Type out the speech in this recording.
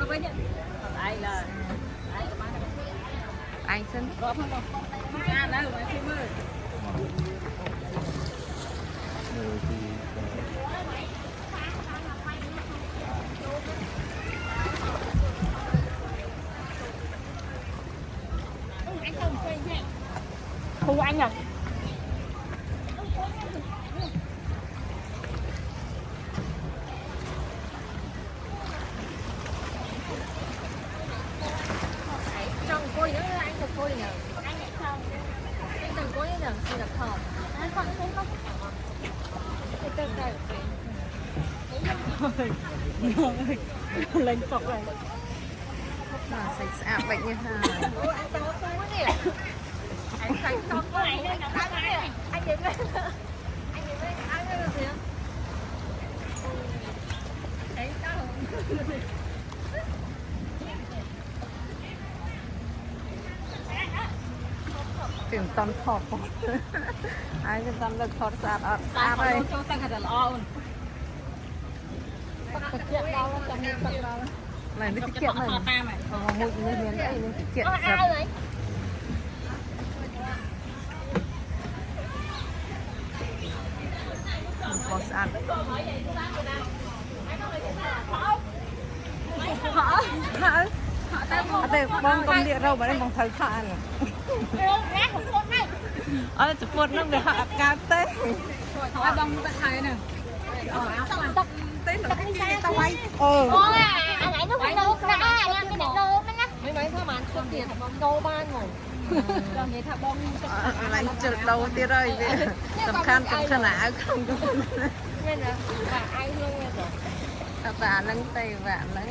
với nhá ai là anh xin có không đâu đâu mà xin ơi Thu anh à trong cối nữa anh được cối nhờ anh từng cối nhờ xin được thò anh còn thấy không cái tên này lên cọc này mà sạch sẽ bệnh như thế này anh tao không có gì anh sạch xong có này đây là anh đến đây anh được gì không đấy taoถึงตอนถอดไอ้จะตอนเลิกถอดสะอาดสะอาดเลย cho tăng hạt là lo luônติเกียบเราจะมีตักเราไหนไม่ติเกียบเลยมุดมือเนียนไอ้นี่ติเกียบครับพอสะอาดแต่บองกำเดียเราไม่ได้มองทางผ่านจะปวดนั่งเดี๋ยวหาอาการเต้ thôi bông ta thay nè ต้นหนูที่ตะไว้anh ấy nó phải nấu ra anh ăn cái này nấu nó nhá mấy thằng bạn không tiền đâu ban rồi cho người thằng bông อะไรจุดเราที่ไรเนี่ยสำคัญขนาดkhông nên là ai luôn rồi ตาลังเตะแบบนั้น